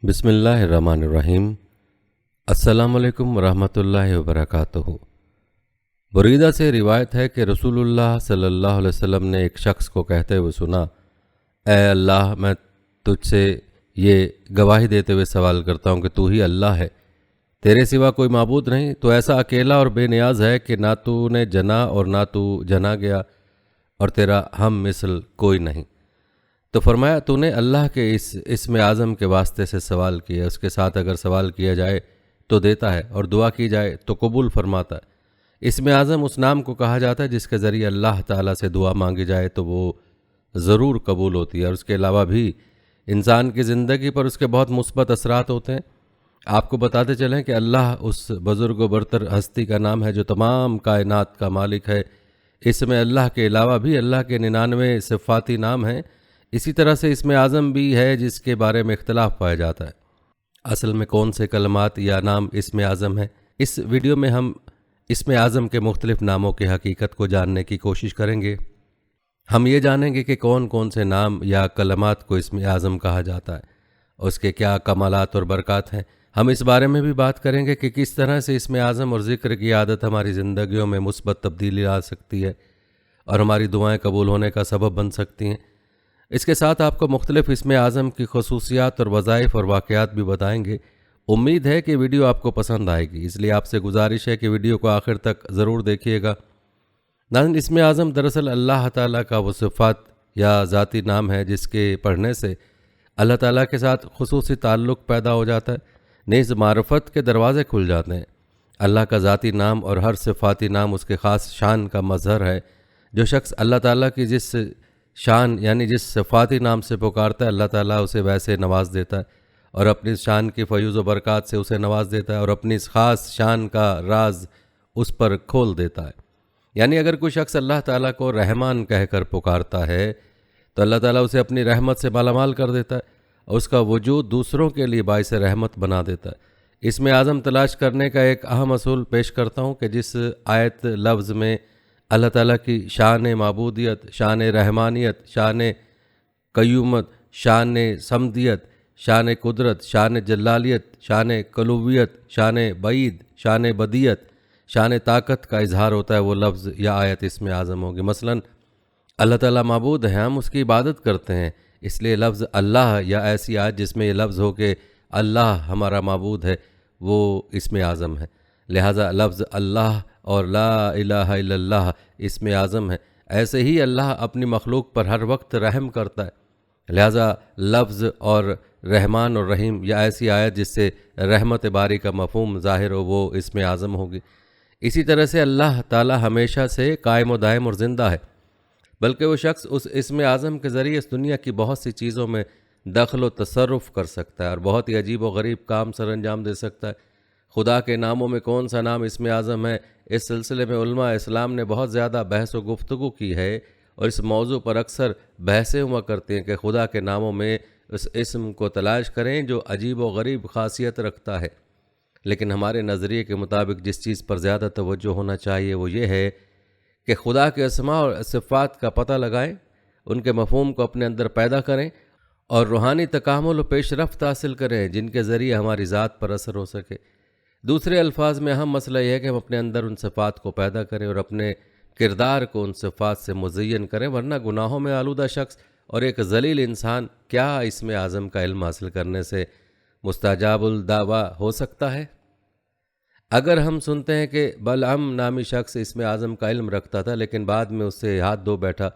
بسم اللہ الرحمن الرحیم۔ السلام علیکم ورحمۃ اللہ وبرکاتہ۔ بریدہ سے روایت ہے کہ رسول اللہ صلی اللہ علیہ وسلم نے ایک شخص کو کہتے ہوئے سنا، اے اللہ، میں تجھ سے یہ گواہی دیتے ہوئے سوال کرتا ہوں کہ تو ہی اللہ ہے، تیرے سوا کوئی معبود نہیں، تو ایسا اکیلا اور بے نیاز ہے کہ نہ تو نے جنا اور نہ تو جنا گیا، اور تیرا ہم مثل کوئی نہیں۔ تو فرمایا، تو نے اللہ کے اس اسم اعظم کے واسطے سے سوال کیا، اس کے ساتھ اگر سوال کیا جائے تو دیتا ہے، اور دعا کی جائے تو قبول فرماتا ہے۔ اسم اعظم اس نام کو کہا جاتا ہے جس کے ذریعے اللہ تعالیٰ سے دعا مانگی جائے تو وہ ضرور قبول ہوتی ہے، اور اس کے علاوہ بھی انسان کی زندگی پر اس کے بہت مثبت اثرات ہوتے ہیں۔ آپ کو بتاتے چلیں کہ اللہ اس بزرگ و برتر ہستی کا نام ہے جو تمام کائنات کا مالک ہے۔ اس میں اللہ کے علاوہ بھی اللہ کے 99 صفاتی نام ہیں۔ اسی طرح سے اسم اعظم بھی ہے جس کے بارے میں اختلاف پایا جاتا ہے، اصل میں کون سے کلمات یا نام اسم اعظم ہے۔ اس ویڈیو میں ہم اسم اعظم کے مختلف ناموں کی حقیقت کو جاننے کی کوشش کریں گے۔ ہم یہ جانیں گے کہ کون کون سے نام یا کلمات کو اسم اعظم کہا جاتا ہے، اس کے کیا کمالات اور برکات ہیں۔ ہم اس بارے میں بھی بات کریں گے کہ کس طرح سے اسم اعظم اور ذکر کی عادت ہماری زندگیوں میں مثبت تبدیلی لا سکتی ہے اور ہماری دعائیں قبول ہونے کا سبب بن سکتی ہیں۔ اس کے ساتھ آپ کو مختلف اسم اعظم کی خصوصیات اور وظائف اور واقعات بھی بتائیں گے۔ امید ہے کہ ویڈیو آپ کو پسند آئے گی، اس لیے آپ سے گزارش ہے کہ ویڈیو کو آخر تک ضرور دیکھیے گا۔ ناظرین، اسم اعظم دراصل اللہ تعالیٰ کا وہ صفات یا ذاتی نام ہے جس کے پڑھنے سے اللہ تعالیٰ کے ساتھ خصوصی تعلق پیدا ہو جاتا ہے، نیز معرفت کے دروازے کھل جاتے ہیں۔ اللہ کا ذاتی نام اور ہر صفاتی نام اس کے خاص شان کا مظہر ہے۔ جو شخص اللہ تعالیٰ کی جس شان یعنی جس صفاتی نام سے پکارتا ہے، اللہ تعالیٰ اسے ویسے نواز دیتا ہے اور اپنی شان کی فیوز و برکات سے اسے نواز دیتا ہے اور اپنی اس خاص شان کا راز اس پر کھول دیتا ہے۔ یعنی اگر کوئی شخص اللہ تعالیٰ کو رحمان کہہ کر پکارتا ہے تو اللہ تعالیٰ اسے اپنی رحمت سے مالا مال کر دیتا ہے اور اس کا وجود دوسروں کے لیے باعث رحمت بنا دیتا ہے۔ اسم اعظم تلاش کرنے کا ایک اہم اصول پیش کرتا ہوں کہ جس آیت لفظ میں اللہ تعالیٰ کی شان معبودیت، شان رحمانیت، شان قیومت، شان صمدیت، شان قدرت، شان جلالیت، شان کلویت، شان بعید، شان بدیت، شان طاقت کا اظہار ہوتا ہے، وہ لفظ یا آیت اسم اعظم ہوگی۔ مثلا اللہ تعالیٰ معبود ہے، ہم اس کی عبادت کرتے ہیں، اس لیے لفظ اللہ یا ایسی آیت جس میں یہ لفظ ہو کہ اللہ ہمارا معبود ہے، وہ اسم اعظم ہے۔ لہٰذا لفظ اللہ اور لا الہ الا اللہ اسم اعظم ہے۔ ایسے ہی اللہ اپنی مخلوق پر ہر وقت رحم کرتا ہے، لہٰذا لفظ اور رحمان اور رحیم یا ایسی آیت جس سے رحمت باری کا مفہوم ظاہر ہو، وہ اسم اعظم ہوگی۔ اسی طرح سے اللہ تعالی ہمیشہ سے قائم و دائم اور زندہ ہے، بلکہ وہ شخص اس اسم اعظم کے ذریعے اس دنیا کی بہت سی چیزوں میں دخل و تصرف کر سکتا ہے اور بہت ہی عجیب و غریب کام سر انجام دے سکتا ہے۔ خدا کے ناموں میں کون سا نام اسم اعظم ہے، اس سلسلے میں علماء اسلام نے بہت زیادہ بحث و گفتگو کی ہے، اور اس موضوع پر اکثر بحثیں ہوا کرتی ہیں کہ خدا کے ناموں میں اس اسم کو تلاش کریں جو عجیب و غریب خاصیت رکھتا ہے۔ لیکن ہمارے نظریے کے مطابق جس چیز پر زیادہ توجہ ہونا چاہیے وہ یہ ہے کہ خدا کے اسماء اور صفات کا پتہ لگائیں، ان کے مفہوم کو اپنے اندر پیدا کریں اور روحانی تکامل و پیش رفت حاصل کریں جن کے ذریعے ہماری ذات پر اثر ہو سکے۔ دوسرے الفاظ میں اہم مسئلہ یہ ہے کہ ہم اپنے اندر ان صفات کو پیدا کریں اور اپنے کردار کو ان صفات سے مزین کریں، ورنہ گناہوں میں آلودہ شخص اور ایک ذلیل انسان کیا اسم اعظم کا علم حاصل کرنے سے مستجاب الدعویٰ ہو سکتا ہے؟ اگر ہم سنتے ہیں کہ بلعم نامی شخص اسم اعظم کا علم رکھتا تھا لیکن بعد میں اس سے ہاتھ دھو بیٹھا،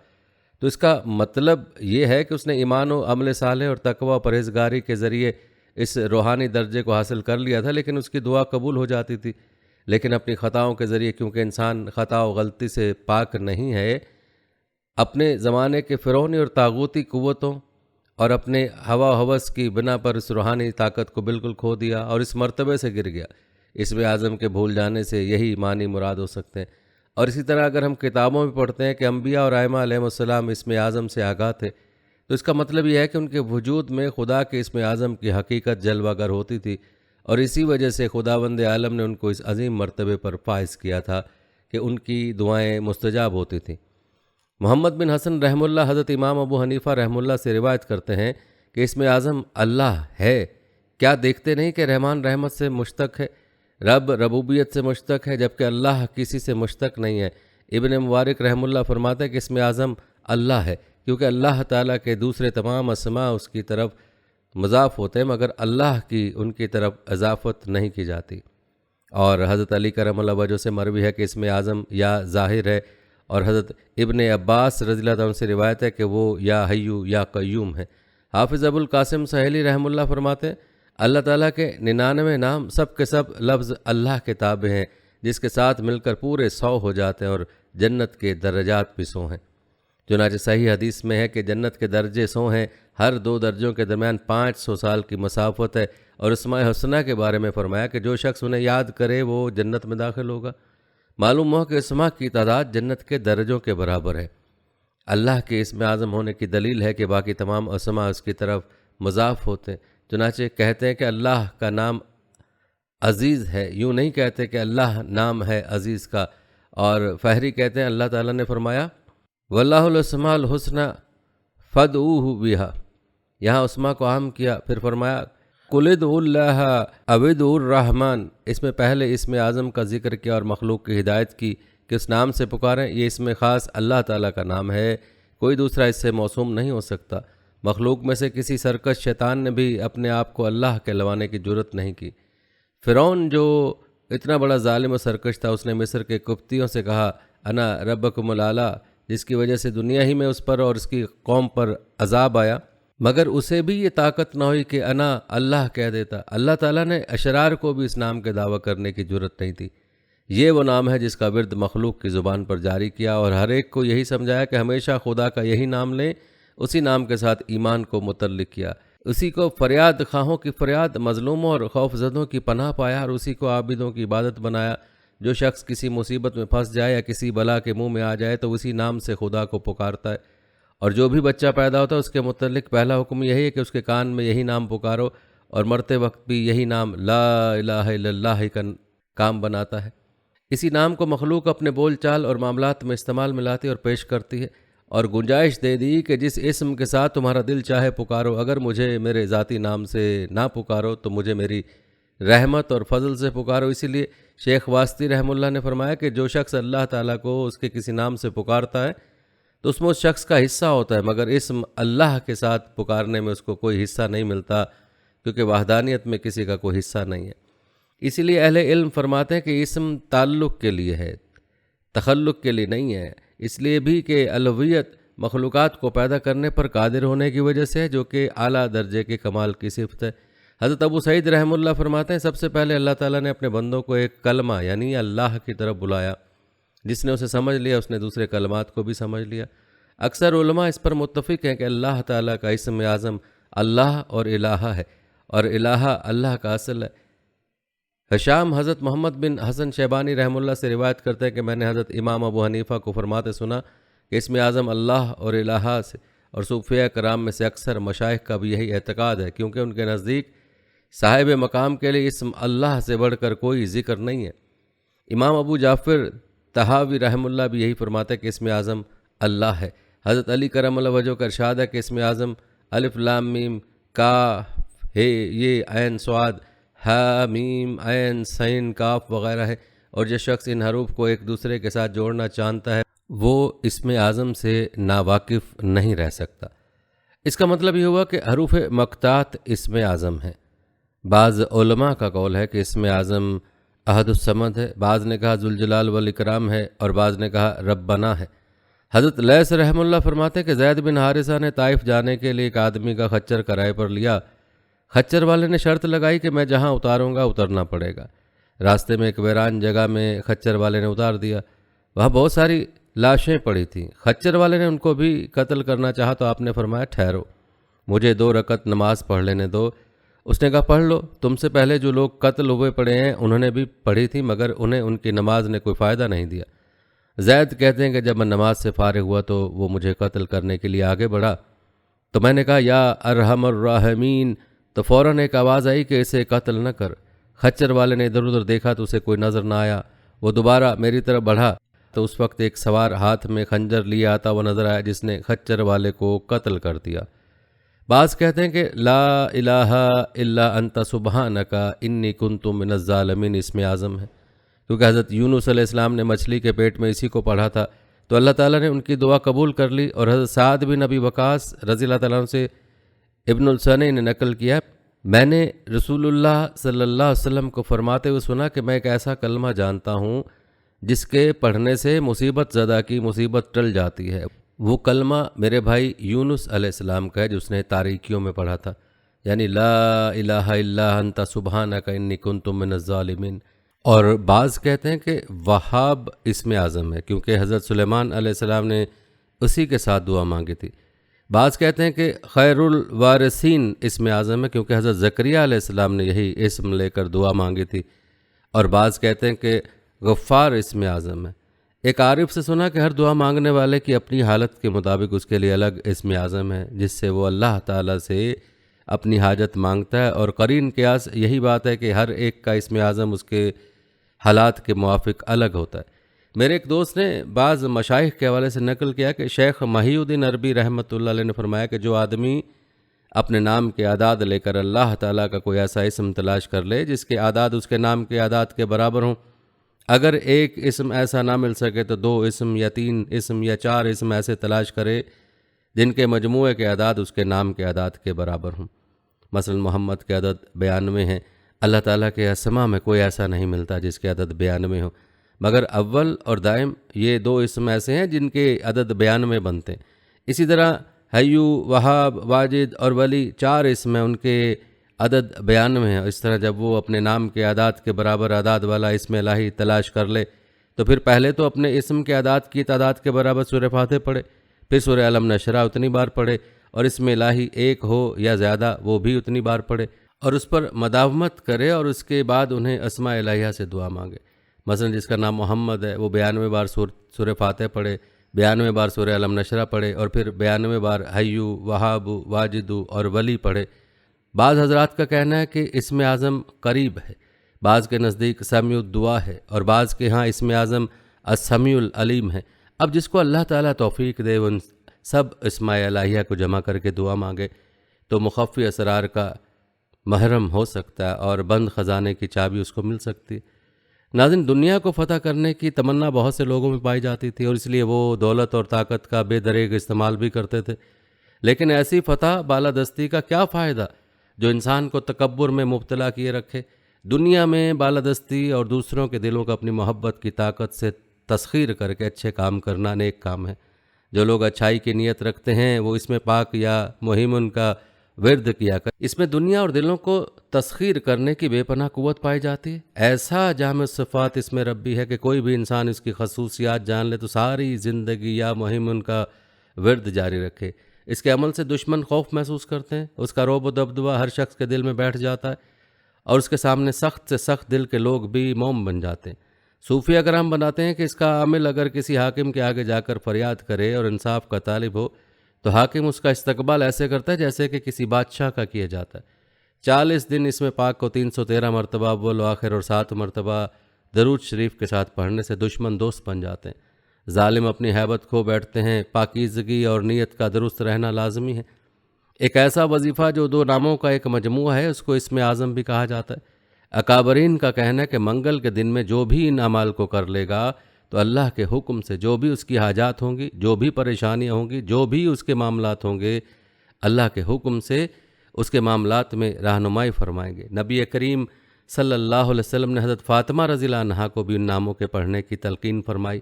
تو اس کا مطلب یہ ہے کہ اس نے ایمان و عمل صالح اور تقوی و پرہیزگاری کے ذریعے اس روحانی درجے کو حاصل کر لیا تھا، لیکن اس کی دعا قبول ہو جاتی تھی۔ لیکن اپنی خطاؤں کے ذریعے، کیونکہ انسان خطا و غلطی سے پاک نہیں ہے، اپنے زمانے کے فرعونی اور طاغوتی قوتوں اور اپنے ہوا و ہوس کی بنا پر اس روحانی طاقت کو بالکل کھو دیا اور اس مرتبے سے گر گیا۔ اسم اعظم کے بھول جانے سے یہی معنی مراد ہو سکتے ہیں۔ اور اسی طرح اگر ہم کتابوں میں پڑھتے ہیں کہ انبیاء اور ائمہ علیہ السلام اسم اعظم سے آگاہ تھے، تو اس کا مطلب یہ ہے کہ ان کے وجود میں خدا کے اسم اعظم کی حقیقت جلوہ گر ہوتی تھی، اور اسی وجہ سے خداوند عالم نے ان کو اس عظیم مرتبے پر فائز کیا تھا کہ ان کی دعائیں مستجاب ہوتی تھیں۔ محمد بن حسن رحمہ اللہ حضرت امام ابو حنیفہ رحمہ اللہ سے روایت کرتے ہیں کہ اسم اعظم اللہ ہے، کیا دیکھتے نہیں کہ رحمان رحمت سے مشتق ہے، رب ربوبیت سے مشتق ہے، جبکہ اللہ کسی سے مشتق نہیں ہے۔ ابن مبارک رحم اللہ فرماتے ہیں کہ اسم اعظم اللہ ہے، کیونکہ اللہ تعالیٰ کے دوسرے تمام اسماء اس کی طرف مضاف ہوتے ہیں، مگر اللہ کی ان کی طرف اضافت نہیں کی جاتی۔ اور حضرت علی کرم اللہ وجہ سے مروی ہے کہ اسم اعظم یا ظاہر ہے، اور حضرت ابن عباس رضی اللہ عنہ سے روایت ہے کہ وہ یا حیو یا قیوم ہے۔ حافظ ابو القاسم سہیلی رحم اللہ فرماتے ہیں اللہ تعالیٰ کے 99 نام سب کے سب لفظ اللہ کے تابع ہیں، جس کے ساتھ مل کر پورے 100 ہو جاتے ہیں، اور جنت کے درجات بھی 100 ہیں۔ چنانچہ صحیح حدیث میں ہے کہ جنت کے درجے 100 ہیں، ہر 2 درجوں کے درمیان 500 سال کی مسافت ہے، اور اسماء حسنہ کے بارے میں فرمایا کہ جو شخص انہیں یاد کرے وہ جنت میں داخل ہوگا۔ معلوم ہوا کہ اسماء کی تعداد جنت کے درجوں کے برابر ہے۔ اللہ کے اسم اعظم ہونے کی دلیل ہے کہ باقی تمام اسماء اس کی طرف مضاف ہوتے ہیں۔ چنانچہ کہتے ہیں کہ اللہ کا نام عزیز ہے، یوں نہیں کہتے کہ اللہ نام ہے عزیز کا۔ اور فہری کہتے ہیں اللہ تعالیٰ نے فرمایا وَاللَّهُ الْأَسْمَاءُ الْحُسْنَى فَادْعُوهُ بِهَا، یہاں اسماء کو عام کیا، پھر فرمایا قُلِ ادْعُوا اللَّهَ أَوِ ادْعُوا الرَّحْمَنَ، اس میں پہلے اسم اعظم کا ذکر کیا اور مخلوق کی ہدایت کی کہ اس نام سے پکاریں۔ یہ اسم خاص اللہ تعالیٰ کا نام ہے، کوئی دوسرا اس سے موسوم نہیں ہو سکتا۔ مخلوق میں سے کسی سرکش شیطان نے بھی اپنے آپ کو اللہ کہلوانے کی جرت نہیں کی۔ فرعون جو اتنا بڑا ظالم و سرکش تھا، اس نے مصر کے قبطیوں سے کہا انا ربکم الاعلیٰ، جس کی وجہ سے دنیا ہی میں اس پر اور اس کی قوم پر عذاب آیا، مگر اسے بھی یہ طاقت نہ ہوئی کہ انا اللہ کہہ دیتا۔ اللہ تعالیٰ نے اشرار کو بھی اس نام کے دعویٰ کرنے کی جرت نہیں تھی۔ یہ وہ نام ہے جس کا ورد مخلوق کی زبان پر جاری کیا، اور ہر ایک کو یہی سمجھایا کہ ہمیشہ خدا کا یہی نام لیں، اسی نام کے ساتھ ایمان کو متعلق کیا، اسی کو فریاد خواہوں کی فریاد، مظلوموں اور خوف زدوں کی پناہ پایا، اور اسی کو عابدوں کی عبادت بنایا۔ جو شخص کسی مصیبت میں پھنس جائے یا کسی بلا کے منہ میں آ جائے تو اسی نام سے خدا کو پکارتا ہے، اور جو بھی بچہ پیدا ہوتا ہے اس کے متعلق پہلا حکم یہی ہے کہ اس کے کان میں یہی نام پکارو، اور مرتے وقت بھی یہی نام لا الہ الا اللہ کا کام بناتا ہے۔ اسی نام کو مخلوق اپنے بول چال اور معاملات میں استعمال میں لاتی اور پیش کرتی ہے، اور گنجائش دے دی کہ جس اسم کے ساتھ تمہارا دل چاہے پکارو، اگر مجھے میرے ذاتی نام سے نہ پکارو تو مجھے میری رحمت اور فضل سے پکارو۔ اسی لیے شیخ واسطی رحم اللہ نے فرمایا کہ جو شخص اللہ تعالیٰ کو اس کے کسی نام سے پکارتا ہے تو اس میں اس شخص کا حصہ ہوتا ہے، مگر اسم اللہ کے ساتھ پکارنے میں اس کو کوئی حصہ نہیں ملتا، کیونکہ وحدانیت میں کسی کا کوئی حصہ نہیں ہے۔ اسی لیے اہل علم فرماتے ہیں کہ اسم تعلق کے لیے ہے، تخلق کے لیے نہیں ہے، اس لیے بھی کہ الوہیت مخلوقات کو پیدا کرنے پر قادر ہونے کی وجہ سے ہے، جو کہ اعلیٰ درجے کے کمال کی صفت ہے۔ حضرت ابو سعید رحم اللہ فرماتے ہیں سب سے پہلے اللہ تعالیٰ نے اپنے بندوں کو ایک کلمہ یعنی اللہ کی طرف بلایا، جس نے اسے سمجھ لیا اس نے دوسرے کلمات کو بھی سمجھ لیا۔ اکثر علماء اس پر متفق ہیں کہ اللہ تعالیٰ کا اسم اعظم اللہ اور الہ ہے، اور الہ اللہ کا اصل ہے۔ حشام حضرت محمد بن حسن شیبانی رحم اللہ سے روایت کرتے ہیں کہ میں نے حضرت امام ابو حنیفہ کو فرماتے سنا کہ اسم اعظم اللہ اور الہ سے، اور صوفیہ کرام میں سے اکثر مشائخ کا بھی یہی اعتقاد ہے، کیونکہ ان کے نزدیک صاحب مقام کے لیے اسم اللہ سے بڑھ کر کوئی ذکر نہیں ہے۔ امام ابو جعفر طحاوی رحم اللہ بھی یہی فرماتے ہیں کہ اسم اعظم اللہ ہے۔ حضرت علی کرم اللہ وجہ کا ارشاد ہے کہ اسم اعظم الف لام میم کاف ہے یہ عین صاد ہا میم عین سین کاف وغیرہ ہے، اور جو شخص ان حروف کو ایک دوسرے کے ساتھ جوڑنا چاہتا ہے وہ اسم اعظم سے ناواقف نہیں رہ سکتا۔ اس کا مطلب یہ ہوا کہ حروف مقطعات اسم اعظم ہیں۔ بعض علماء کا قول ہے کہ اسم اعظم احد الصمد ہے، بعض نے کہا ذوالجلال والاکرام ہے، اور بعض نے کہا ربنا ہے۔ حضرت لیث رحم اللہ فرماتے کہ زید بن حارثہ نے طائف جانے کے لیے ایک آدمی کا خچر کرائے پر لیا۔ خچر والے نے شرط لگائی کہ میں جہاں اتاروں گا اترنا پڑے گا۔ راستے میں ایک ویران جگہ میں خچر والے نے اتار دیا، وہاں بہت ساری لاشیں پڑی تھیں۔ خچر والے نے ان کو بھی قتل کرنا چاہا تو آپ نے فرمایا ٹھہرو، مجھے 2 رکعت نماز پڑھ لینے دو۔ اس نے کہا پڑھ لو، تم سے پہلے جو لوگ قتل ہوئے پڑے ہیں انہوں نے بھی پڑھی تھی، مگر انہیں ان کی نماز نے کوئی فائدہ نہیں دیا۔ زید کہتے ہیں کہ جب میں نماز سے فارغ ہوا تو وہ مجھے قتل کرنے کے لیے آگے بڑھا، تو میں نے کہا یا ارحم الراحمین، تو فوراً ایک آواز آئی کہ اسے قتل نہ کر۔ خچر والے نے ادھر ادھر دیکھا تو اسے کوئی نظر نہ آیا، وہ دوبارہ میری طرف بڑھا تو اس وقت ایک سوار ہاتھ میں خنجر لیے آتا وہ نظر آیا، جس نے خچر والے کو قتل کر دیا۔ بعض کہتے ہیں کہ لا الہ الا انت سبحانک انی کنت من الظالمین اسم اعظم ہے، کیونکہ حضرت یونس علیہ السلام نے مچھلی کے پیٹ میں اسی کو پڑھا تھا، تو اللہ تعالیٰ نے ان کی دعا قبول کر لی۔ اور حضرت سعد بن ابی وقاص رضی اللہ تعالیٰ عنہ سے ابن السنی نے نقل کیا، میں نے رسول اللہ صلی اللہ علیہ وسلم کو فرماتے ہوئے سنا کہ میں ایک ایسا کلمہ جانتا ہوں جس کے پڑھنے سے مصیبت زدہ کی مصیبت ٹل جاتی ہے۔ وہ کلمہ میرے بھائی یونس علیہ السلام کا ہے جو اس نے تاریکیوں میں پڑھا تھا، یعنی لا الہ الا انت سبحانک انی کنت من الظالمین۔ اور بعض کہتے ہیں کہ وہاب اسم اعظم ہے، کیونکہ حضرت سلیمان علیہ السلام نے اسی کے ساتھ دعا مانگی تھی۔ بعض کہتے ہیں کہ خیر الوارثین اسم اعظم ہے، کیونکہ حضرت زکریا علیہ السلام نے یہی اسم لے کر دعا مانگی تھی۔ اور بعض کہتے ہیں کہ غفار اسم اعظم ہے۔ ایک عارف سے سنا کہ ہر دعا مانگنے والے کی اپنی حالت کے مطابق اس کے لیے الگ اسم اعظم ہے، جس سے وہ اللہ تعالیٰ سے اپنی حاجت مانگتا ہے، اور قرین قیاس یہی بات ہے کہ ہر ایک کا اسم اعظم اس کے حالات کے موافق الگ ہوتا ہے۔ میرے ایک دوست نے بعض مشائخ کے حوالے سے نقل کیا کہ شیخ محی الدین عربی رحمۃ اللہ علیہ نے فرمایا کہ جو آدمی اپنے نام کے اعداد لے کر اللہ تعالیٰ کا کوئی ایسا اسم تلاش کر لے جس کے اعداد اس کے نام کے اعداد کے برابر ہوں، اگر ایک اسم ایسا نہ مل سکے تو 2 اسم یا 3 اسم یا 4 اسم ایسے تلاش کرے جن کے مجموعے کے اعداد اس کے نام کے اعداد کے برابر ہوں۔ مثلا محمد کے عدد 92 ہیں، اللہ تعالیٰ کے اسماء میں کوئی ایسا نہیں ملتا جس کے عدد 92 ہو، مگر اول اور دائم یہ 2 اسم ایسے ہیں جن کے عدد 92 بنتے ہیں۔ اسی طرح حیو، وہاب، واجد اور ولی 4 اسم ہیں، ان کے عدد 92 ہیں۔ اس طرح جب وہ اپنے نام کے اعداد کے برابر اعداد والا اسم الہی تلاش کر لے تو پھر پہلے تو اپنے اسم کے اعداد کی تعداد کے برابر سورہ فاتح پڑھے، پھر سورہ علم نشرح اتنی بار پڑھے، اور اسم الہی ایک ہو یا زیادہ وہ بھی اتنی بار پڑھے، اور اس پر مداومت کرے، اور اس کے بعد انہیں اسماء الہیہ سے دعا مانگے۔ مثلا جس کا نام محمد ہے وہ 92 بار سورہ فاتح پڑھے، 92 بار سورہ علم نشرح پڑھے، اور پھر 92 بار حیو، وہاب، واجد اور ولی پڑھے۔ بعض حضرات کا کہنا ہے کہ اسم اعظم قریب ہے، بعض کے نزدیک سمیع الدعا ہے، اور بعض کے ہاں اسم اعظم السمیع العلیم ہے۔ اب جس کو اللہ تعالیٰ توفیق دے ان سب اسماء الہیہ کو جمع کر کے دعا مانگے تو مخفی اسرار کا محرم ہو سکتا ہے، اور بند خزانے کی چابی اس کو مل سکتی ہے۔ ناظرین، دنیا کو فتح کرنے کی تمنا بہت سے لوگوں میں پائی جاتی تھی، اور اس لیے وہ دولت اور طاقت کا بے دریغ استعمال بھی کرتے تھے، لیکن ایسی فتح بالادستی کا کیا فائدہ جو انسان کو تکبر میں مبتلا کیے رکھے۔ دنیا میں بالادستی اور دوسروں کے دلوں کو اپنی محبت کی طاقت سے تسخیر کر کے اچھے کام کرنا نیک کام ہے۔ جو لوگ اچھائی کی نیت رکھتے ہیں وہ اس میں پاک یا مہم ان کا ورد کیا کر، اس میں دنیا اور دلوں کو تسخیر کرنے کی بے پناہ قوت پائی جاتی ہے۔ ایسا جامع صفات اس میں ربی ہے کہ کوئی بھی انسان اس کی خصوصیات جان لے تو ساری زندگی یا مہم ان کا ورد جاری رکھے۔ اس کے عمل سے دشمن خوف محسوس کرتے ہیں، اس کا رعب و دبدبہ ہر شخص کے دل میں بیٹھ جاتا ہے، اور اس کے سامنے سخت سے سخت دل کے لوگ بھی موم بن جاتے ہیں۔ صوفیہ کرام بناتے ہیں کہ اس کا عامل اگر کسی حاکم کے آگے جا کر فریاد کرے اور انصاف کا طالب ہو تو حاکم اس کا استقبال ایسے کرتا ہے جیسے کہ کسی بادشاہ کا کیا جاتا ہے۔ 40 دن اس میں پاک کو 313 مرتبہ اول و آخر اور 7 مرتبہ درود شریف کے ساتھ پڑھنے سے دشمن دوست بن جاتے ہیں، ظالم اپنی ہیبت کھو بیٹھتے ہیں۔ پاکیزگی اور نیت کا درست رہنا لازمی ہے۔ ایک ایسا وظیفہ جو 2 ناموں کا ایک مجموعہ ہے اس کو اسم اعظم بھی کہا جاتا ہے۔ اکابرین کا کہنا ہے کہ منگل کے دن میں جو بھی ان اعمال کو کر لے گا تو اللہ کے حکم سے جو بھی اس کی حاجات ہوں گی، جو بھی پریشانیاں ہوں گی، جو بھی اس کے معاملات ہوں گے، اللہ کے حکم سے اس کے معاملات میں رہنمائی فرمائیں گے۔ نبی کریم صلی اللہ علیہ وسلم نے حضرت فاطمہ رضی اللہ عنہا کو بھی ان ناموں کے پڑھنے کی تلقین فرمائی،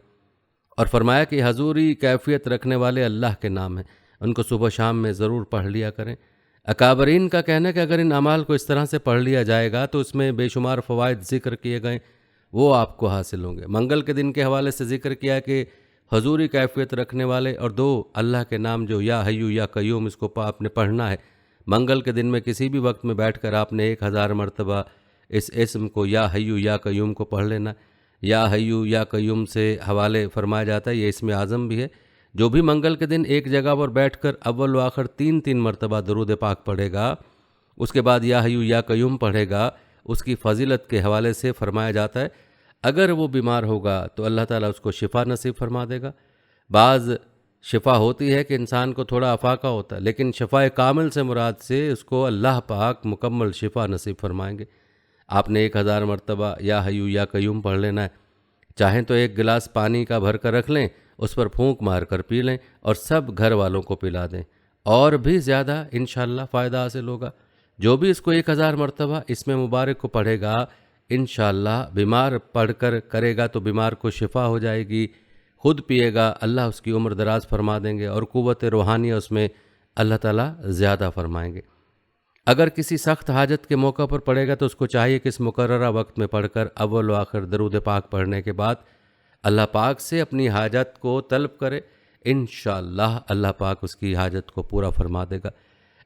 اور فرمایا کہ حضوری کیفیت رکھنے والے اللہ کے نام ہیں، ان کو صبح شام میں ضرور پڑھ لیا کریں۔ اکابرین کا کہنا ہے کہ اگر ان اعمال کو اس طرح سے پڑھ لیا جائے گا تو اس میں بے شمار فوائد ذکر کیے گئے وہ آپ کو حاصل ہوں گے۔ منگل کے دن کے حوالے سے ذکر کیا کہ حضوری کیفیت رکھنے والے اور 2 اللہ کے نام جو یا حیو یا قیوم، اس کو آپ نے پڑھنا ہے۔ منگل کے دن میں کسی بھی وقت میں بیٹھ کر آپ نے 1000 مرتبہ اس اسم کو یا حیو یا قیوم کو پڑھ لینا۔ یا حیو یا قیوم سے حوالے فرمایا جاتا ہے، یہ اسم اعظم بھی ہے۔ جو بھی منگل کے دن ایک جگہ پر بیٹھ کر اول و آخر 3 مرتبہ درود پاک پڑھے گا، اس کے بعد یا حیو یا قیوم پڑھے گا، اس کی فضیلت کے حوالے سے فرمایا جاتا ہے اگر وہ بیمار ہوگا تو اللہ تعالیٰ اس کو شفا نصیب فرما دے گا۔ بعض شفا ہوتی ہے کہ انسان کو تھوڑا افاقہ ہوتا ہے، لیکن شفا کامل سے مراد سے اس کو اللہ پاک مکمل شفا نصیب فرمائیں گے۔ آپ نے 1000 مرتبہ یا حیو یا قیوم پڑھ لینا ہے، چاہیں تو 1 گلاس پانی کا بھر کر رکھ لیں، اس پر پھونک مار کر پی لیں اور سب گھر والوں کو پلا دیں، اور بھی زیادہ انشاءاللہ فائدہ حاصل ہوگا۔ جو بھی اس کو 1000 مرتبہ اس میں مبارک کو پڑھے گا، انشاءاللہ بیمار پڑھ کر کرے گا تو بیمار کو شفا ہو جائے گی، خود پیے گا اللہ اس کی عمر دراز فرما دیں گے، اور قوت روحانیہ اس میں اللہ تعالیٰ زیادہ فرمائیں گے۔ اگر کسی سخت حاجت کے موقع پر پڑھے گا تو اس کو چاہیے کہ اس مقررہ وقت میں پڑھ کر اول و آخر درود پاک پڑھنے کے بعد اللہ پاک سے اپنی حاجت کو طلب کرے، انشاءاللہ اللہ پاک اس کی حاجت کو پورا فرما دے گا۔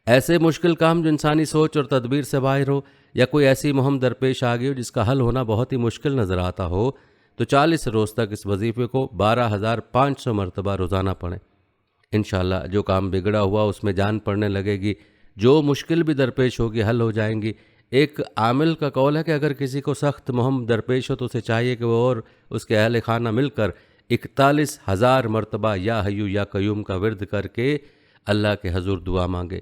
ایسے مشکل کام جو انسانی سوچ اور تدبیر سے باہر ہو، یا کوئی ایسی مہم درپیش آ گئی ہو جس کا حل ہونا بہت ہی مشکل نظر آتا ہو، تو 40 روز تک اس وظیفے کو 12500 مرتبہ روزانہ پڑھیں۔ انشاءاللہ جو کام بگڑا ہوا اس میں جان پڑنے لگے گی، جو مشکل بھی درپیش ہوگی حل ہو جائیں گی۔ ایک عامل کا قول ہے کہ اگر کسی کو سخت مہم درپیش ہو تو اسے چاہیے کہ وہ اور اس کے اہل خانہ مل کر 41,000 مرتبہ یا حیو یا قیوم کا ورد کر کے اللہ کے حضور دعا مانگے۔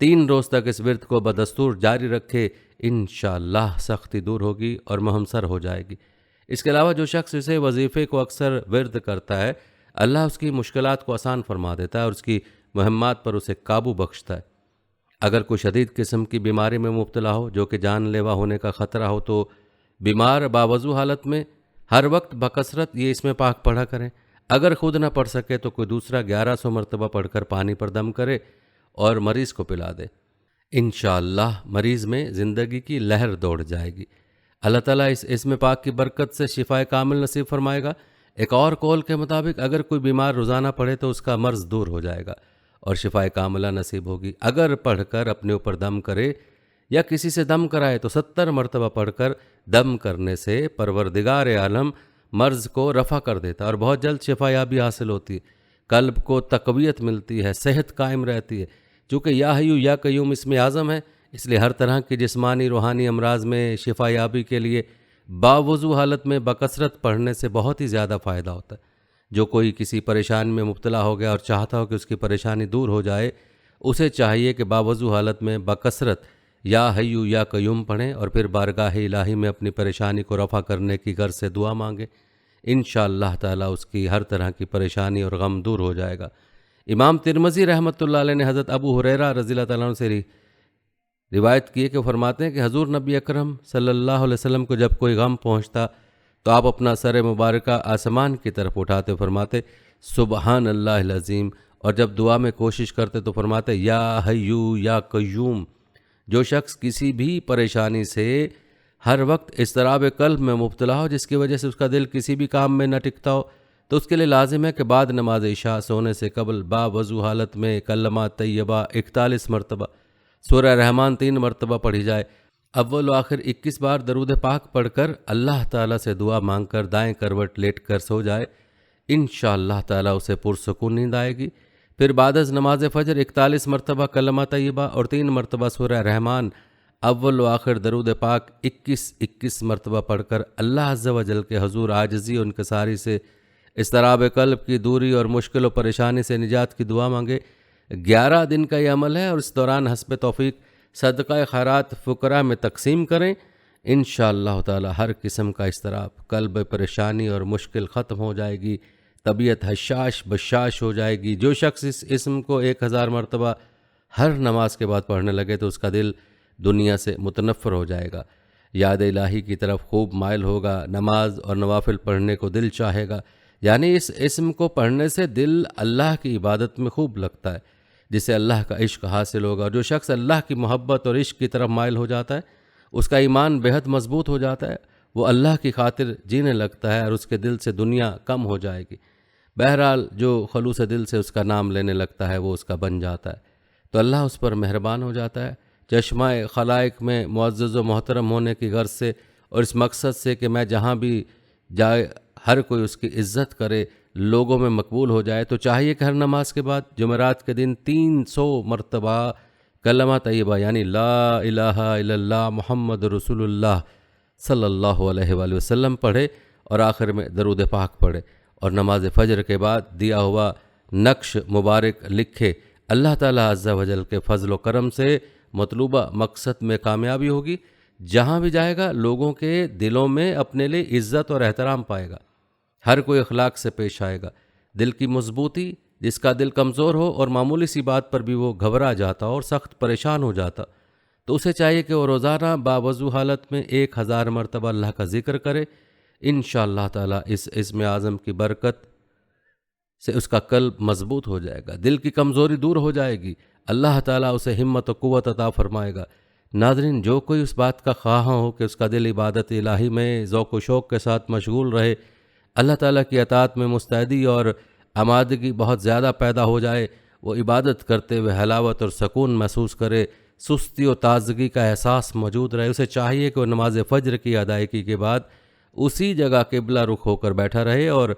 3 روز تک اس ورد کو بدستور جاری رکھے، انشاءاللہ سختی دور ہوگی اور مہم سر ہو جائے گی۔ اس کے علاوہ جو شخص اسے وظیفے کو اکثر ورد کرتا ہے، اللہ اس کی مشکلات کو آسان فرما دیتا ہے اور اس کی مہمات پر اسے قابو بخشتا ہے۔ اگر کوئی شدید قسم کی بیماری میں مبتلا ہو جو کہ جان لیوا ہونے کا خطرہ ہو، تو بیمار باوضو حالت میں ہر وقت بکثرت یہ اس میں پاک پڑھا کریں۔ اگر خود نہ پڑھ سکے تو کوئی دوسرا 1100 مرتبہ پڑھ کر پانی پر دم کرے اور مریض کو پلا دے، انشاءاللہ مریض میں زندگی کی لہر دوڑ جائے گی۔ اللہ تعالیٰ اس اسم پاک کی برکت سے شفا کامل نصیب فرمائے گا۔ ایک اور قول کے مطابق اگر کوئی بیمار روزانہ پڑھے تو اس کا مرض دور ہو جائے گا اور شفا کاملہ نصیب ہوگی۔ اگر پڑھ کر اپنے اوپر دم کرے یا کسی سے دم کرائے تو 70 مرتبہ پڑھ کر دم کرنے سے پروردگار عالم مرض کو رفع کر دیتا اور بہت جلد شفا یابی حاصل ہوتی ہے، قلب کو تقویت ملتی ہے، صحت قائم رہتی ہے۔ چونکہ یا حیو یا قیوم اسم اعظم ہے، اس لیے ہر طرح کی جسمانی روحانی امراض میں شفا یابی کے لیے باوضو حالت میں بکثرت پڑھنے سے بہت ہی زیادہ فائدہ ہوتا ہے۔ جو کوئی کسی پریشانی میں مبتلا ہو گیا اور چاہتا ہو کہ اس کی پریشانی دور ہو جائے، اسے چاہیے کہ باوضو حالت میں بکثرت یا حیو یا قیوم پڑھیں اور پھر بارگاہ الہی میں اپنی پریشانی کو رفع کرنے کی غرض سے دعا مانگیں۔ انشاءاللہ تعالیٰ اس کی ہر طرح کی پریشانی اور غم دور ہو جائے گا۔ امام ترمذی رحمۃ اللہ علیہ نے حضرت ابو ہریرہ رضی اللہ تعالیٰ عنہ سے روایت کی ہے کہ وہ فرماتے ہیں کہ حضور نبی اکرم صلی اللہ علیہ وسلم کو جب کوئی غم پہنچتا تو آپ اپنا سر مبارکہ آسمان کی طرف اٹھاتے فرماتے سبحان اللہ العظیم، اور جب دعا میں کوشش کرتے تو فرماتے یا حیو یا قیوم۔ جو شخص کسی بھی پریشانی سے ہر وقت اضطراب قلب میں مبتلا ہو جس کی وجہ سے اس کا دل کسی بھی کام میں نہ ٹکتا ہو، تو اس کے لیے لازم ہے کہ بعد نماز عشاء سونے سے قبل باوضو حالت میں کلمہ طیبہ 41 مرتبہ، سورہ رحمان 3 مرتبہ پڑھی جائے، اول و آخر 21 بار درود پاک پڑھ کر اللہ تعالیٰ سے دعا مانگ کر دائیں کروٹ لیٹ کر سو جائے، انشاءاللہ تعالیٰ اسے پرسکون نیند آئے گی۔ پھر بعد از نماز فجر 41 مرتبہ کلمہ طیبہ اور 3 مرتبہ سورہ رحمان، اول و آخر درود پاک 21 مرتبہ پڑھ کر اللہ عز و جل کے حضور عاجزی و انکساری سے اضطراب قلب کی دوری اور مشکل و پریشانی سے نجات کی دعا مانگے۔ 11 دن کا یہ عمل ہے اور اس دوران حسب توفیق صدقہ خیرات فقراء میں تقسیم کریں، انشاءاللہ تعالی ہر قسم کا اضطراب، قلب پریشانی اور مشکل ختم ہو جائے گی، طبیعت حشاش بشاش ہو جائے گی۔ جو شخص اس اسم کو 1000 مرتبہ ہر نماز کے بعد پڑھنے لگے تو اس کا دل دنیا سے متنفر ہو جائے گا، یاد الہی کی طرف خوب مائل ہوگا، نماز اور نوافل پڑھنے کو دل چاہے گا۔ یعنی اس اسم کو پڑھنے سے دل اللہ کی عبادت میں خوب لگتا ہے، جسے اللہ کا عشق حاصل ہوگا، اور جو شخص اللہ کی محبت اور عشق کی طرف مائل ہو جاتا ہے اس کا ایمان بہت مضبوط ہو جاتا ہے، وہ اللہ کی خاطر جینے لگتا ہے اور اس کے دل سے دنیا کم ہو جائے گی۔ بہرحال جو خلوص دل سے اس کا نام لینے لگتا ہے وہ اس کا بن جاتا ہے، تو اللہ اس پر مہربان ہو جاتا ہے۔ چشمہ خلائق میں معزز و محترم ہونے کی غرض سے اور اس مقصد سے کہ میں جہاں بھی جائے ہر کوئی اس کی عزت کرے، لوگوں میں مقبول ہو جائے، تو چاہیے کہ ہر نماز کے بعد جمعرات کے دن 300 مرتبہ کلمہ طیبہ یعنی لا الہ الا اللہ محمد رسول اللہ صلی اللہ علیہ وآلہ وسلم پڑھے اور آخر میں درود پاک پڑھے، اور نماز فجر کے بعد دیا ہوا نقش مبارک لکھے، اللہ تعالیٰ عز و جل کے فضل و کرم سے مطلوبہ مقصد میں کامیابی ہوگی۔ جہاں بھی جائے گا لوگوں کے دلوں میں اپنے لیے عزت اور احترام پائے گا، ہر کوئی اخلاق سے پیش آئے گا۔ دل کی مضبوطی، جس کا دل کمزور ہو اور معمولی سی بات پر بھی وہ گھبرا جاتا اور سخت پریشان ہو جاتا، تو اسے چاہیے کہ وہ روزانہ باوضو حالت میں 1000 مرتبہ اللہ کا ذکر کرے۔ انشاءاللہ تعالیٰ اس اسم اعظم کی برکت سے اس کا قلب مضبوط ہو جائے گا، دل کی کمزوری دور ہو جائے گی، اللہ تعالیٰ اسے ہمت و قوت عطا فرمائے گا۔ ناظرین، جو کوئی اس بات کا خواہاں ہو کہ اس کا دل عبادت الہی میں ذوق و شوق کے ساتھ مشغول رہے، اللہ تعالیٰ کی اطاعت میں مستعدی اور آمادگی بہت زیادہ پیدا ہو جائے، وہ عبادت کرتے ہوئے حلاوت اور سکون محسوس کرے، سستی و تازگی کا احساس موجود رہے، اسے چاہیے کہ وہ نماز فجر کی ادائیگی کے بعد اسی جگہ قبلہ رخ ہو کر بیٹھا رہے اور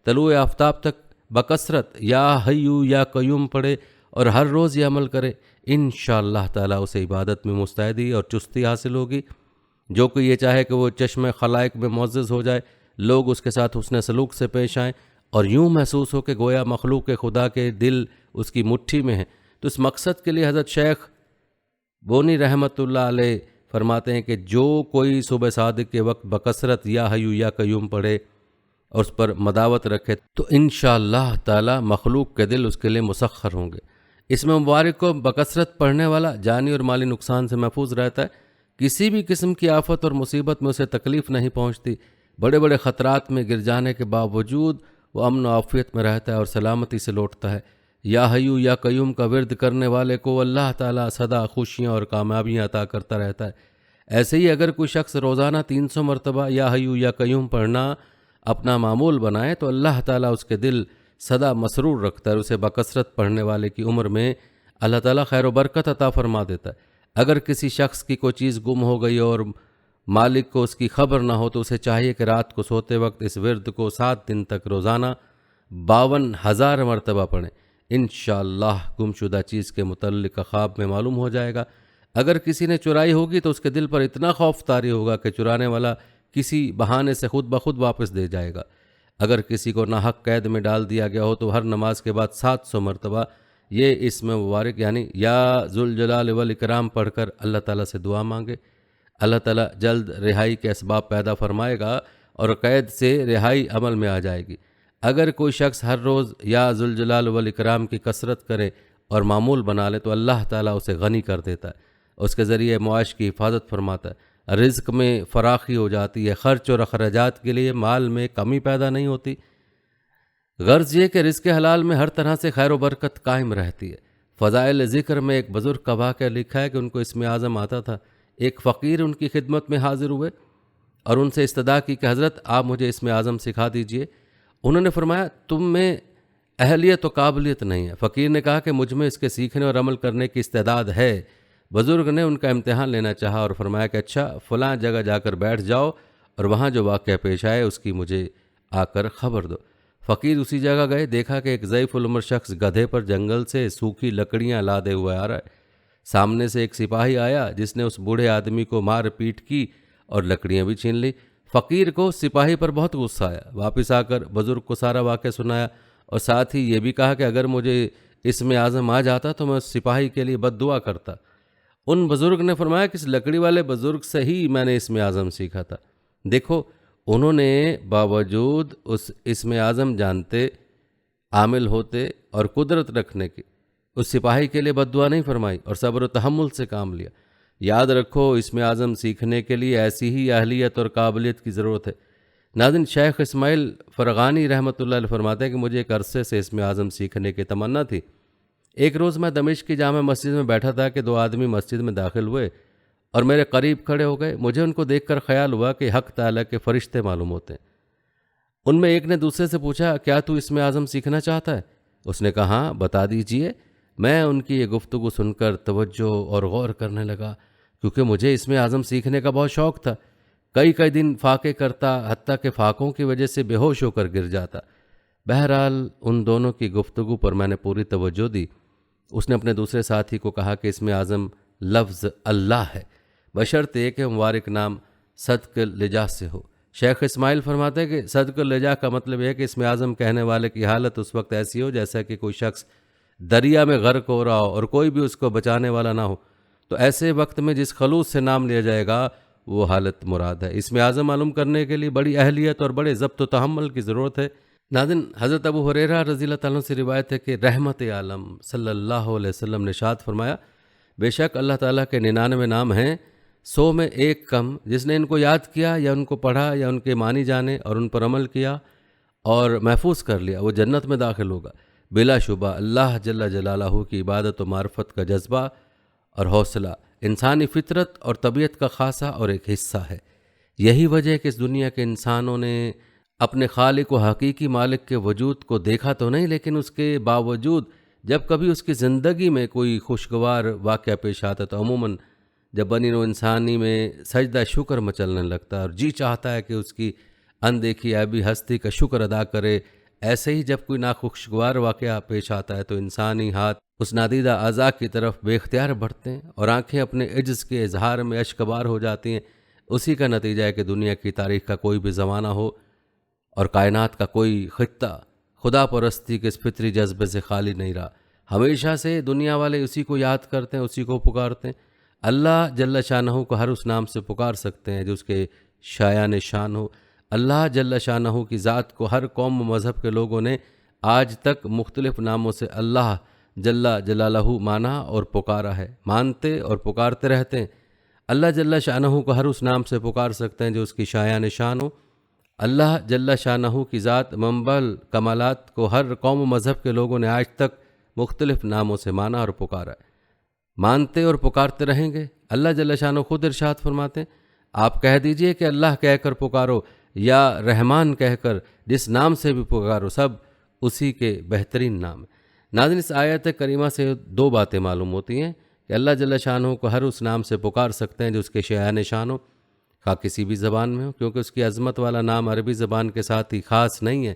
طلوع آفتاب تک بکثرت یا حیو یا قیوم پڑھے اور ہر روز یہ عمل کرے۔ انشاءاللہ تعالیٰ اسے عبادت میں مستعدی اور چستی حاصل ہوگی۔ جو کوئی یہ چاہے کہ وہ چشم خلائق میں معزز ہو جائے، لوگ اس کے ساتھ حسن سلوک سے پیش آئیں اور یوں محسوس ہو کہ گویا مخلوق خدا کے دل اس کی مٹھی میں ہیں، تو اس مقصد کے لیے حضرت شیخ بونی رحمۃ اللہ علیہ فرماتے ہیں کہ جو کوئی صبح صادق کے وقت بکثرت یا حیو یا قیوم پڑھے اور اس پر مداوت رکھے تو انشاءاللہ تعالی مخلوق کے دل اس کے لیے مسخر ہوں گے۔ اس میں مبارک کو بکثرت پڑھنے والا جانی اور مالی نقصان سے محفوظ رہتا ہے، کسی بھی قسم کی آفت اور مصیبت میں اسے تکلیف نہیں پہنچتی، بڑے بڑے خطرات میں گر جانے کے باوجود وہ امن و عافیت میں رہتا ہے اور سلامتی سے لوٹتا ہے۔ یا حیو یا قیوم کا ورد کرنے والے کو اللہ تعالیٰ سدا خوشیاں اور کامیابیاں عطا کرتا رہتا ہے۔ ایسے ہی اگر کوئی شخص روزانہ 300 مرتبہ یا حیو یا قیوم پڑھنا اپنا معمول بنائے تو اللہ تعالیٰ اس کے دل سدا مسرور رکھتا ہے، اسے بکثرت پڑھنے والے کی عمر میں اللہ تعالیٰ خیر و برکت عطا فرما دیتا ہے۔ اگر کسی شخص کی کوئی چیز گم ہو گئی اور مالک کو اس کی خبر نہ ہو تو اسے چاہیے کہ رات کو سوتے وقت اس ورد کو 7 دن تک روزانہ 52,000 مرتبہ پڑھیں۔ انشاءاللہ گم شدہ چیز کے متعلق خواب میں معلوم ہو جائے گا۔ اگر کسی نے چرائی ہوگی تو اس کے دل پر اتنا خوف طاری ہوگا کہ چرانے والا کسی بہانے سے خود بخود واپس دے جائے گا۔ اگر کسی کو ناحق قید میں ڈال دیا گیا ہو تو ہر نماز کے بعد 700 مرتبہ یہ اسم مبارک یعنی یا ذوالجلال والاکرام پڑھ کر اللہ تعالیٰ سے دعا مانگے، اللہ تعالیٰ جلد رہائی کے اسباب پیدا فرمائے گا اور قید سے رہائی عمل میں آ جائے گی۔ اگر کوئی شخص ہر روز یا ذوالجلال والاکرام کی کثرت کرے اور معمول بنا لے تو اللہ تعالیٰ اسے غنی کر دیتا ہے، اس کے ذریعے معاش کی حفاظت فرماتا ہے، رزق میں فراخی ہو جاتی ہے، خرچ اور اخراجات کے لیے مال میں کمی پیدا نہیں ہوتی۔ غرض یہ کہ رزق حلال میں ہر طرح سے خیر و برکت قائم رہتی ہے۔ فضائل ذکر میں ایک بزرگ کا واقعہ لکھا ہے کہ ان کو اسم اعظم آتا تھا۔ ایک فقیر ان کی خدمت میں حاضر ہوئے اور ان سے استدعا کی کہ حضرت آپ مجھے اسم اعظم سکھا دیجئے۔ انہوں نے فرمایا تم میں اہلیت و قابلیت نہیں ہے۔ فقیر نے کہا کہ مجھ میں اس کے سیکھنے اور عمل کرنے کی استعداد ہے۔ بزرگ نے ان کا امتحان لینا چاہا اور فرمایا کہ اچھا فلاں جگہ جا کر بیٹھ جاؤ اور وہاں جو واقعہ پیش آئے اس کی مجھے آ کر خبر دو۔ فقیر اسی جگہ گئے، دیکھا کہ ایک ضعیف العمر شخص گدھے پر جنگل سے سوکھی لکڑیاں لادے ہوئے آ رہا ہے۔ سامنے سے ایک سپاہی آیا جس نے اس بوڑھے آدمی کو مار پیٹ کی اور لکڑیاں بھی چھین لی۔ فقیر کو سپاہی پر بہت غصہ آیا، واپس آ کر بزرگ کو سارا واقعہ سنایا اور ساتھ ہی یہ بھی کہا کہ اگر مجھے اسم اعظم آ جاتا تو میں اس سپاہی کے لیے بد دعا کرتا۔ ان بزرگ نے فرمایا کہ اس لکڑی والے بزرگ سے ہی میں نے اسم اعظم سیکھا تھا۔ دیکھو انہوں نے باوجود اس اسم اعظم جانتے، عامل ہوتے اور قدرت رکھنے کی اس سپاہی کے لیے بد دعا نہیں فرمائی اور صبر و تحمل سے کام لیا۔ یاد رکھو اسم اعظم سیکھنے کے لیے ایسی ہی اہلیت اور قابلیت کی ضرورت ہے۔ ناظرین، شیخ اسماعیل فرغانی رحمۃ اللہ علیہ فرماتے ہیں کہ مجھے ایک عرصے سے اسم اعظم سیکھنے کی تمنا تھی۔ ایک روز میں دمشق کی جامع مسجد میں بیٹھا تھا کہ 2 آدمی مسجد میں داخل ہوئے اور میرے قریب کھڑے ہو گئے۔ مجھے ان کو دیکھ کر خیال ہوا کہ حق تعالیٰ کے فرشتے معلوم ہوتے ہیں۔ ان میں ایک نے دوسرے سے پوچھا کیا تو اسم اعظم سیکھنا چاہتا ہے؟ اس نے کہا ہاں بتا دیجئے۔ میں ان کی یہ گفتگو سن کر توجہ اور غور کرنے لگا کیونکہ مجھے اسم اعظم سیکھنے کا بہت شوق تھا۔ کئی دن فاقے کرتا، حتیٰ کہ فاقوں کی وجہ سے بے ہوش ہو کر گر جاتا۔ بہرحال ان دونوں کی گفتگو پر میں نے پوری توجہ دی۔ اس نے اپنے دوسرے ساتھی کو کہا کہ اسم اعظم لفظ اللہ ہے، بشرطے کہ مبارک نام صدق لجا سے ہو۔ شیخ اسماعیل فرماتے ہیں کہ صدق لجا کا مطلب یہ ہے کہ اسم اعظم کہنے والے کی حالت اس وقت ایسی ہو جیسا کہ کوئی شخص دریا میں غرق ہو رہا ہو اور کوئی بھی اس کو بچانے والا نہ ہو، تو ایسے وقت میں جس خلوص سے نام لیا جائے گا وہ حالت مراد ہے۔ اسم اعظم معلوم کرنے کے لیے بڑی اہلیت اور بڑے ضبط و تحمل کی ضرورت ہے۔ ناظرین، حضرت ابو ہریرہ رضی اللہ تعالیٰ عنہ سے روایت ہے کہ رحمت عالم صلی اللہ علیہ وسلم نے ارشاد فرمایا، بے شک اللہ تعالیٰ کے 99 نام ہیں، 100 میں ایک کم، جس نے ان کو یاد کیا یا ان کو پڑھا یا ان کے معنی جانے اور ان پر عمل کیا اور محفوظ کر لیا، وہ جنت میں داخل ہوگا۔ بلا شبہ اللہ جل جلالہ کی عبادت و معرفت کا جذبہ اور حوصلہ انسانی فطرت اور طبیعت کا خاصہ اور ایک حصہ ہے۔ یہی وجہ ہے کہ اس دنیا کے انسانوں نے اپنے خالق و حقیقی مالک کے وجود کو دیکھا تو نہیں، لیکن اس کے باوجود جب کبھی اس کی زندگی میں کوئی خوشگوار واقعہ پیش آتا تو عموماً جب بنی نوع انسانی میں سجدہ شکر مچلنے لگتا ہے اور جی چاہتا ہے کہ اس کی اندیکھی عیبی ہستی کا شکر ادا کرے، ایسے ہی جب کوئی ناخوشگوار واقعہ پیش آتا ہے تو انسانی ہاتھ اس نادیدہ اعضاء کی طرف بے اختیار بڑھتے ہیں اور آنکھیں اپنے عجز کے اظہار میں اشکبار ہو جاتی ہیں۔ اسی کا نتیجہ ہے کہ دنیا کی تاریخ کا کوئی بھی زمانہ ہو اور کائنات کا کوئی خطہ خدا پرستی کے اس فطری جذبے سے خالی نہیں رہا۔ ہمیشہ سے دنیا والے اسی کو یاد کرتے ہیں، اسی کو پکارتے ہیں۔ اللہ جل شانہ کو ہر اس نام سے پکار سکتے ہیں جو اس کے شایان شان ہو۔ اللہ جل شانہ کی ذات کو ہر قوم و مذہب کے لوگوں نے آج تک مختلف ناموں سے اللہ جل جلالہ مانا اور پکارا ہے، مانتے اور پکارتے رہتے ہیں۔ اللہ جل شانہ کو ہر اس نام سے پکار سکتے ہیں جو اس کی شایان شان ہو۔ اللہ جل شانہ کی ذات منبع کمالات کو ہر قوم و مذہب کے لوگوں نے آج تک مختلف ناموں سے مانا اور پکارا ہے، مانتے اور پکارتے رہیں گے۔ اللہ جل شانہ خود ارشاد فرماتے ہیں، آپ کہہ دیجئے کہ اللہ کہہ کر پکارو یا رحمان کہہ کر جس نام سے بھی پکارو، سب اسی کے بہترین نام ہیں۔ ناظرین، اس آیت کریمہ سے دو باتیں معلوم ہوتی ہیں کہ اللہ جل شانہ کو ہر اس نام سے پکار سکتے ہیں جو اس کے شایان شان ہو، خواہ کسی بھی زبان میں ہو، کیونکہ اس کی عظمت والا نام عربی زبان کے ساتھ ہی خاص نہیں ہے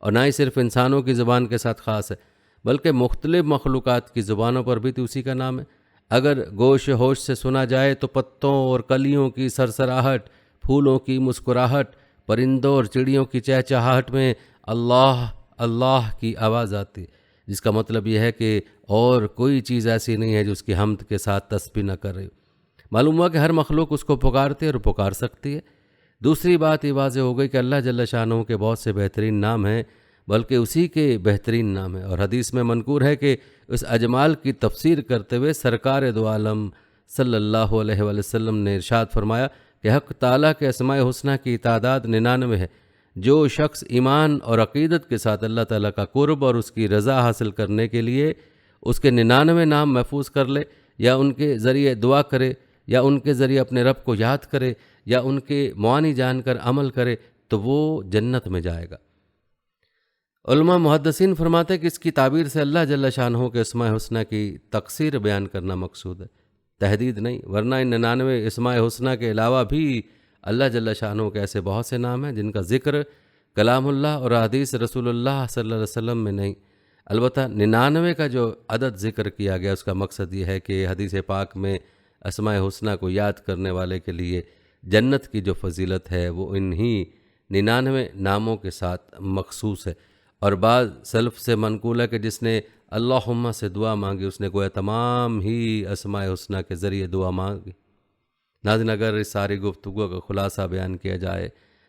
اور نہ ہی صرف انسانوں کی زبان کے ساتھ خاص ہے، بلکہ مختلف مخلوقات کی زبانوں پر بھی تو اسی کا نام ہے۔ اگر گوش ہوش سے سنا جائے تو پتوں اور کلیوں کی سرسراہٹ، پھولوں کی مسکراہٹ، پرندوں اور چڑیوں کی چہچہاہٹ میں اللہ اللہ کی آواز آتی، جس کا مطلب یہ ہے کہ اور کوئی چیز ایسی نہیں ہے جو اس کی حمد کے ساتھ تسبیح نہ کر رہی۔ معلوم ہوا کہ ہر مخلوق اس کو پکارتی ہے اور پکار سکتی ہے۔ دوسری بات یہ واضح ہو گئی کہ اللہ جل شانہ کے بہت سے بہترین نام ہیں، بلکہ اسی کے بہترین نام ہیں، اور حدیث میں منقور ہے کہ اس اجمال کی تفسیر کرتے ہوئے سرکار دو عالم صلی اللہ علیہ وآلہ وسلم نے ارشاد فرمایا کہ حق تعالیٰ کے اسماء حسنہ کی تعداد 99 ہے۔ جو شخص ایمان اور عقیدت کے ساتھ اللہ تعالیٰ کا قرب اور اس کی رضا حاصل کرنے کے لیے اس کے 99 نام محفوظ کر لے، یا ان کے ذریعے دعا کرے، یا ان کے ذریعے اپنے رب کو یاد کرے، یا ان کے معانی جان کر عمل کرے، تو وہ جنت میں جائے گا۔ علماء محدثین فرماتے ہیں کہ اس کی تعبیر سے اللہ جل شانہ کے اسماء حسنہ کی تقصیر بیان کرنا مقصود ہے، تحدید نہیں، ورنہ ان 99 اسماء حسنہ کے علاوہ بھی اللہ جل شانہ کے ایسے بہت سے نام ہیں جن کا ذکر کلام اللہ اور حدیث رسول اللہ صلی اللہ علیہ وسلم میں نہیں۔ البتہ 99 کا جو عدد ذکر کیا گیا اس کا مقصد یہ ہے کہ حدیث پاک میں اسماء حسنہ کو یاد کرنے والے کے لیے جنت کی جو فضیلت ہے وہ انہی 99 ناموں کے ساتھ مخصوص ہے۔ اور بعض سلف سے منقول ہے کہ جس نے اللہم سے دعا مانگی اس نے گویا تمام ہی اسماء حسنہ کے ذریعے دعا مانگی۔ ناظرین، اگر اس ساری گفتگو کا خلاصہ بیان کیا جائے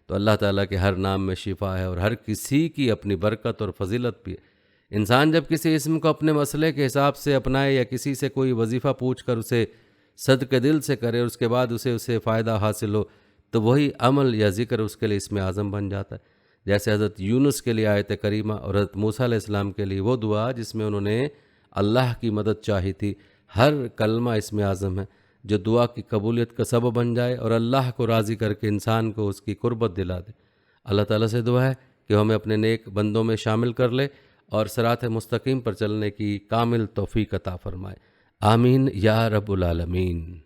تو اللہ تعالیٰ کے ہر نام میں شفا ہے اور ہر کسی کی اپنی برکت اور فضیلت بھی ہے۔ انسان جب کسی اسم کو اپنے مسئلے کے حساب سے اپنائے یا کسی سے کوئی وظیفہ پوچھ کر اسے صدق دل سے کرے اور اس کے بعد اسے فائدہ حاصل ہو تو وہی عمل یا ذکر اس کے لیے اسم اعظم بن جاتا ہے۔ جیسے حضرت یونس کے لیے آیت کریمہ اور حضرت موسیٰ علیہ السلام کے لیے وہ دعا جس میں انہوں نے اللہ کی مدد چاہی تھی۔ ہر کلمہ اسم اعظم ہے جو دعا کی قبولیت کا سبب بن جائے اور اللہ کو راضی کر کے انسان کو اس کی قربت دلا دے۔ اللہ تعالیٰ سے دعا ہے کہ ہمیں اپنے نیک بندوں میں شامل کر لے اور صراط مستقیم پر چلنے کی کامل توفیق عطا فرمائے۔ آمین یا رب العالمین۔